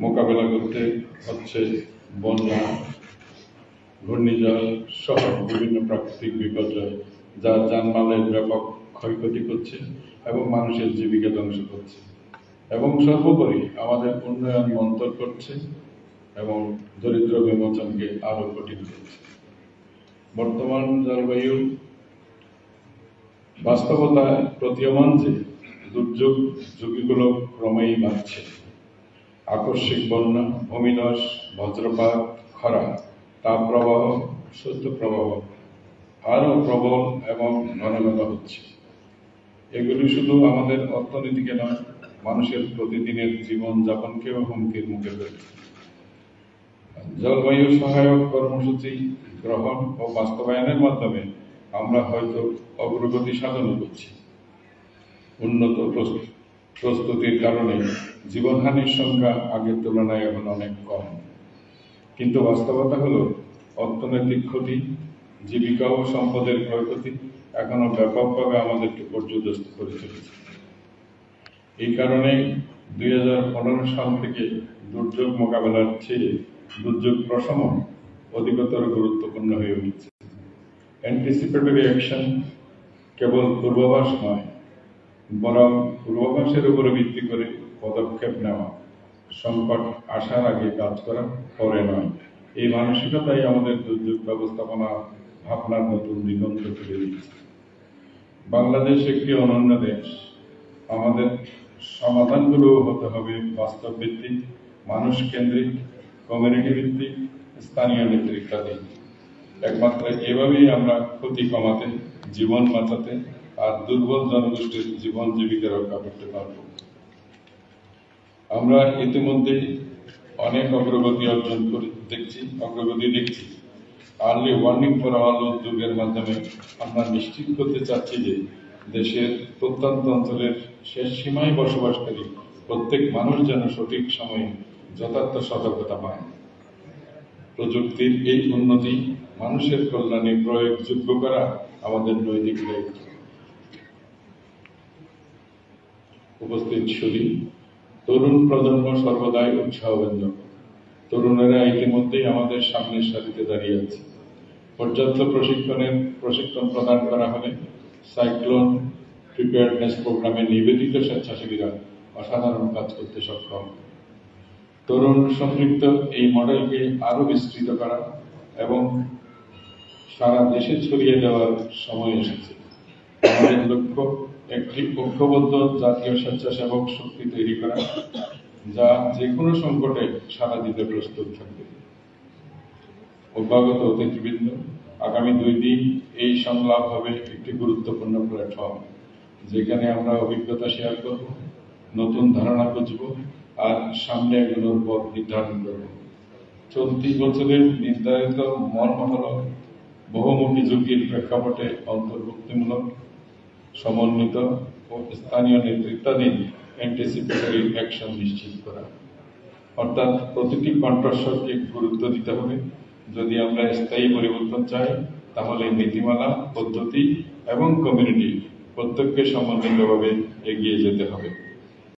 মোকাবেলা করতে হচ্ছে বন্যা, ঘূর্ণিঝড় সহ বিভিন্ন প্রাকৃতিক বিপর্যয়, যা যানমালের ব্যাপক ক্ষয়ক্ষতি করছে এবং মানুষের জীবিকা ধ্বংস করছে এবং সর্বোপরি আমাদের উন্নয়ন মন্থর করছে এবং দরিদ্র বিমোচনকে আরো কঠিন করছে। বর্তমান জলবায়ু বাস্তবতায় প্রতীয়মান যে দুর্যোগ ঝুঁকিগুলো ক্রমেই বাড়ছে। আকস্মিক বন্যা, ভূমিধস, বজ্রপাত, খরা, তাপপ্রবাহ, শৈত্যপ্রবাহ আরও প্রবল এবং ঘন ঘন হচ্ছে। এগুলি শুধু আমাদের অর্থনীতিকে নয়, মানুষের প্রতিদিনের জীবনযাপনকেও হুমকির মুখে ফেলছে। জলবায়ু সহায়ক কর্মসূচি গ্রহণ ও বাস্তবায়নের মাধ্যমে আমরা হয়তো অগ্রগতি সাধন করছি। উন্নত প্রস্তুতির কারণে জীবনহানির সংখ্যা আগের তুলনায় এখন অনেক কম, কিন্তু বাস্তবতা হলো অর্থনৈতিক ক্ষতি, জীবিকা ও সম্পদের ক্ষয়ক্ষতি এখনো ব্যাপকভাবে আমাদেরকে পর্যদস্ত করে চলেছে। এই কারণে 2015 সাল থেকে দুর্যোগ মোকাবেলার চেয়ে দুর্যোগ প্রশমন অধিকতর গুরুত্বপূর্ণ হয়ে উঠছে। অ্যান্টিসিপেটরি অ্যাকশন কেবল পূর্বাভাস নয়, বরং পূর্বাভাসের উপরে ভিত্তি করে পদক্ষেপ নেওয়া, সংকট আসার আগে কাজ করা, পরে নয়। এই মানসিকতাই আমাদের দুর্যোগ ব্যবস্থাপনা ভাবনার নতুন দিগন্ত খুলে দিচ্ছে। বাংলাদেশ একটি অনন্য দেশ। আমাদের সমাধানগুলো হতে হবে বাস্তব ভিত্তিক, মানুষ কেন্দ্রিক, কমিউনিটি ভিত্তিক, স্থানীয় নেতৃত্বাধীন। একমাত্র এভাবেই আমরা ক্ষতি কমাতে, জীবন বাঁচাতে আর দুর্বল জনগোষ্ঠীর জীবন জীবিকা রক্ষা করতে পারব। আমরা ইতিমধ্যে অনেক অগ্রগতি দেখছি। আর্লি ওয়ার্নিং ফর অল উদ্যোগের মাধ্যমে আমরা নিশ্চিত করতে চাচ্ছি যে দেশের প্রত্যন্ত অঞ্চলের শেষ সীমায় বসবাসকারী প্রত্যেক মানুষ যেন সঠিক সময়ে যথার্থ সতর্কতা পায়। প্রযুক্তির এই উন্নতি মানুষের কল্যাণে প্রয়োগযোগ্য করা আমাদের নৈতিক দায়িত্ব। উপস্থিত সুধী, তরুণ প্রজন্ম সর্বদাই উৎসাহব্যঞ্জক। তরুণেরা ইতিমধ্যেই আমাদের সামনের সারিতে দাঁড়িয়ে আছে। পর্যাপ্ত প্রশিক্ষণ প্রদান করা হলে সাইক্লোন প্রিপেয়ারনেস প্রোগ্রামে নিবেদিত স্বেচ্ছাসেবীরা অসাধারণ কাজ করতে সক্ষম। তরুণ সম্পৃক্ত এই মডেলকে আরো বিস্তৃত করা এবং সারা দেশে ছড়িয়ে দেওয়ার সময় এসেছে। আমাদের লক্ষ্য একটি ঐক্যবদ্ধ জাতীয় স্বেচ্ছাসেবক শক্তি তৈরি করা, যা যে কোনো সংকটে সাড়া দিতে প্রস্তুত থাকবে। অভ্যাগত অতিথিবৃন্দ, আগামী 2 দিন এই সংলাপ হবে একটি গুরুত্বপূর্ণ প্ল্যাটফর্ম, যেখানে আমরা অভিজ্ঞতা শেয়ার করব, নতুন ধারণা খুঁজব আর সামনে এগুলোর পথ নির্ধারণ করব। চলতি বছরের নির্ধারিত মর্ম হল বহুমুখী ঝুঁকির প্রেক্ষাপটে অন্তর্ভুক্তিমূলক, সমন্বিত ও স্থানীয় নেতৃত্বাধীন অ্যান্টিসিপেটরি অ্যাকশন নিশ্চিত করা। অর্থাৎ প্রতিটি কণ্ঠস্বরকে গুরুত্ব দিতে হবে। যদি আমরা স্থায়ী পরিবর্তন চাই, তাহলে নীতিমালা, পদ্ধতি এবং কমিউনিটি প্রত্যেককে সমন্বিতভাবে এগিয়ে যেতে হবে।